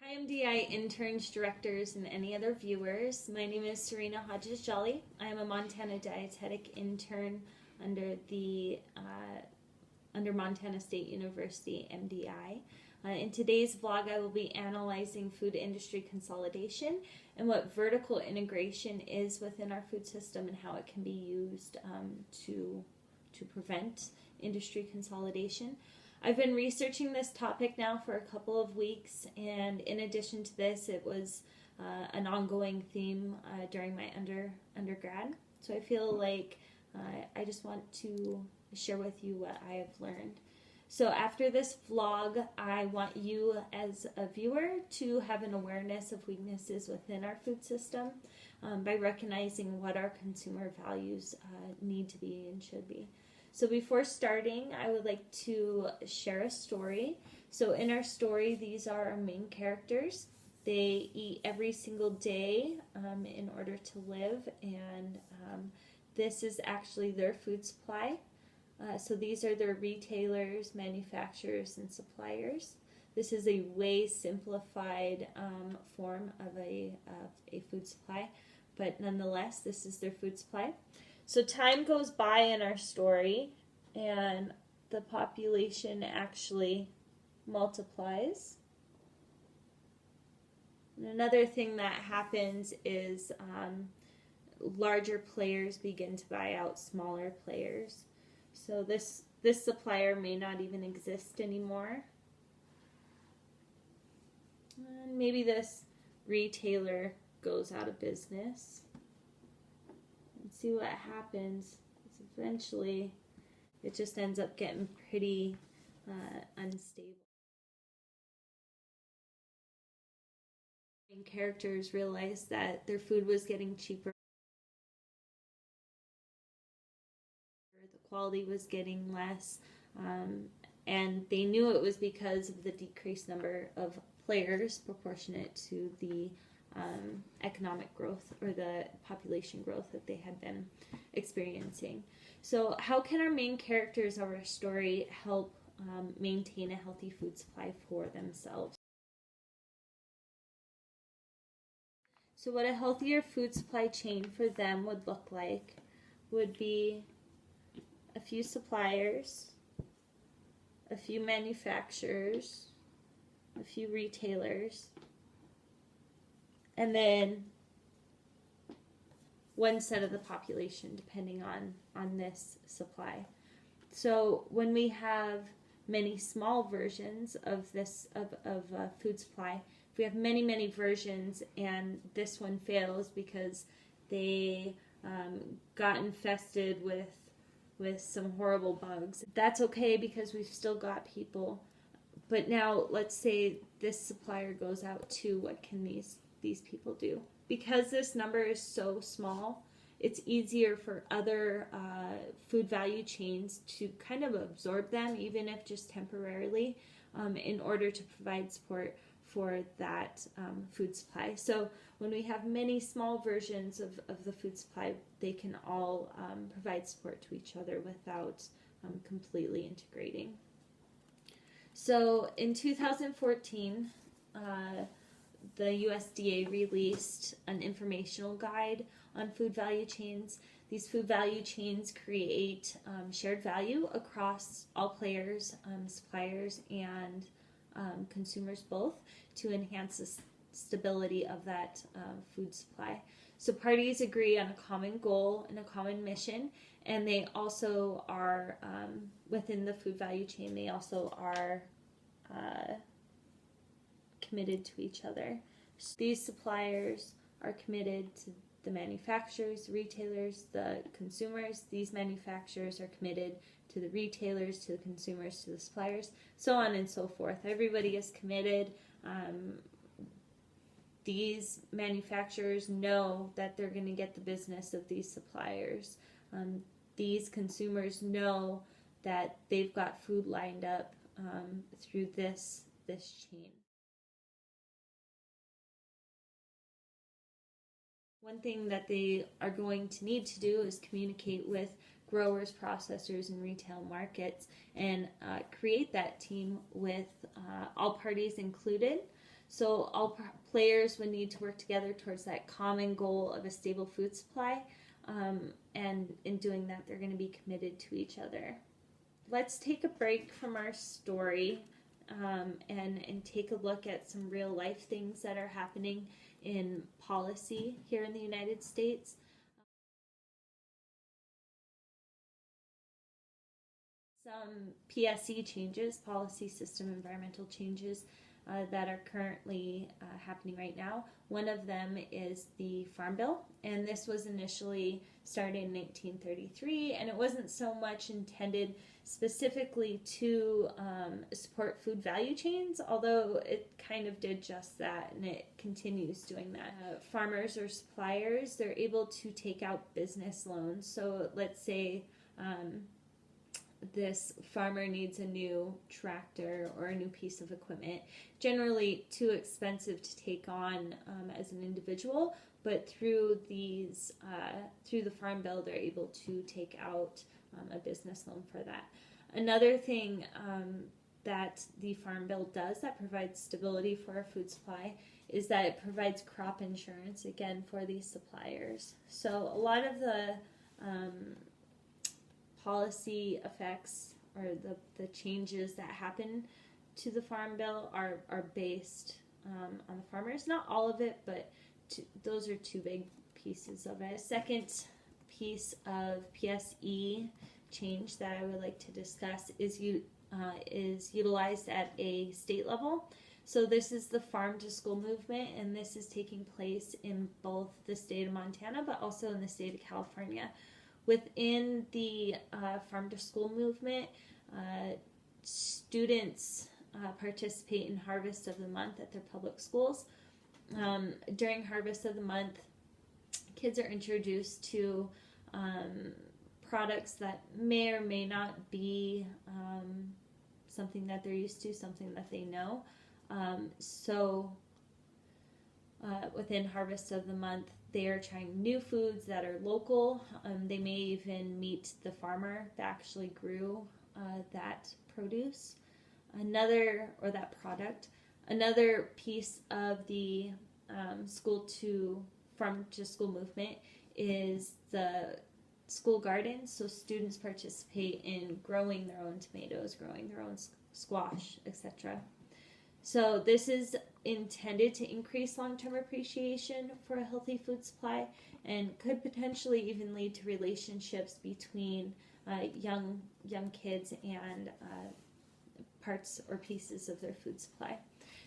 Hi MDI interns, directors, and any other viewers. My name is Serena Hodges Jolley. I am a Montana dietetic intern under Montana State University MDI. In today's vlog, I will be analyzing food industry consolidation and what vertical integration is within our food system and how it can be used to prevent industry consolidation. I've been researching this topic now for a couple of weeks, and in addition to this, it was an ongoing theme during my undergrad. So I feel like I just want to share with you what I have learned. So after this vlog, I want you as a viewer to have an awareness of weaknesses within our food system by recognizing what our consumer values need to be and should be. So before starting, I would like to share a story. So in our story, these are our main characters. They eat every single day in order to live, and this is actually their food supply. So these are their retailers, manufacturers, and suppliers. This is a way simplified form of a food supply, but nonetheless, this is their food supply. So time goes by in our story, and the population actually multiplies. And another thing that happens is larger players begin to buy out smaller players. So this supplier may not even exist anymore. And maybe this retailer goes out of business. See what happens. Eventually it just ends up getting pretty unstable. Main characters realized that their food was getting cheaper, the quality was getting less, and they knew it was because of the decreased number of players proportionate to the economic growth or the population growth that they had been experiencing. So how can our main characters of our story help maintain a healthy food supply for themselves? So what a healthier food supply chain for them would look like would be a few suppliers, a few manufacturers, a few retailers, and then one set of the population, depending on this supply. So when we have many small versions of this of food supply, if we have many versions and this one fails because they got infested with some horrible bugs, that's okay because we've still got people. But now let's say this supplier goes out too. What can these people do? Because this number is so small, it's easier for other food value chains to kind of absorb them, even if just temporarily, in order to provide support for that food supply. So when we have many small versions of the food supply, they can all provide support to each other without completely integrating. So in 2014, the USDA released an informational guide on food value chains. These food value chains create shared value across all players, suppliers, and consumers both, to enhance the stability of that food supply. So parties agree on a common goal and a common mission, and they also are, within the food value chain, they also are committed to each other. So these suppliers are committed to the manufacturers, retailers, the consumers. These manufacturers are committed to the retailers, to the consumers, to the suppliers, so on and so forth. Everybody is committed. These manufacturers know that they're going to get the business of these suppliers. These consumers know that they've got food lined up through this chain. One thing that they are going to need to do is communicate with growers, processors, and retail markets, and create that team with all parties included. So all players would need to work together towards that common goal of a stable food supply. And in doing that, they're going to be committed to each other. Let's take a break from our story and take a look at some real life things that are happening in policy here in the United States. Some PSE changes, policy system environmental changes, that are currently happening right now. One of them is the Farm Bill, and this was initially started in 1933, and it wasn't so much intended specifically to support food value chains, although it kind of did just that, and it continues doing that. Farmers or suppliers, they're able to take out business loans. So let's say this farmer needs a new tractor or a new piece of equipment, generally too expensive to take on as an individual, but through the Farm Bill, they're able to take out a business loan for that. Another thing that the Farm Bill does that provides stability for our food supply is that it provides crop insurance, again, for these suppliers. So a lot of the policy effects or the changes that happen to the Farm Bill are based on the farmers. Not all of it, but those are two big pieces of it. Second piece of PSE change that I would like to discuss is utilized at a state level. So this is the Farm to School movement, and this is taking place in both the state of Montana, but also in the state of California. Within the Farm to School movement, students participate in Harvest of the Month at their public schools. During Harvest of the Month, kids are introduced to products that may or may not be something that they're used to, something that they know. Within Harvest of the Month, they are trying new foods that are local. They may even meet the farmer that actually grew that produce, that product. Another piece of the Farm to School movement is the school gardens. So students participate in growing their own tomatoes, growing their own squash, etc. So this is intended to increase long-term appreciation for a healthy food supply and could potentially even lead to relationships between young kids and parts or pieces of their food supply.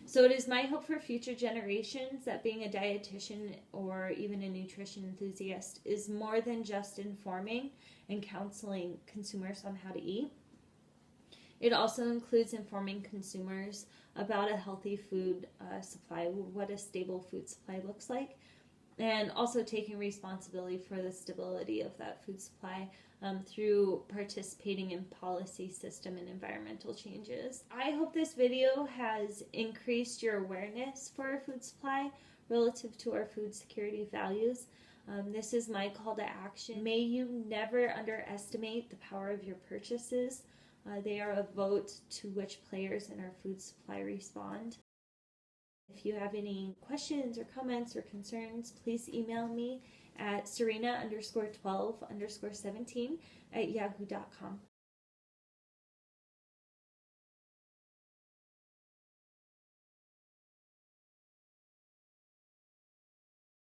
So it is my hope for future generations that being a dietitian or even a nutrition enthusiast is more than just informing and counseling consumers on how to eat. It also includes informing consumers about a healthy food supply, what a stable food supply looks like, and also taking responsibility for the stability of that food supply through participating in policy, system, and environmental changes. I hope this video has increased your awareness for our food supply relative to our food security values. This is my call to action. May you never underestimate the power of your purchases. They are a vote to which players in our food supply respond. If you have any questions or comments or concerns, please email me at Serena_12_17 @yahoo.com.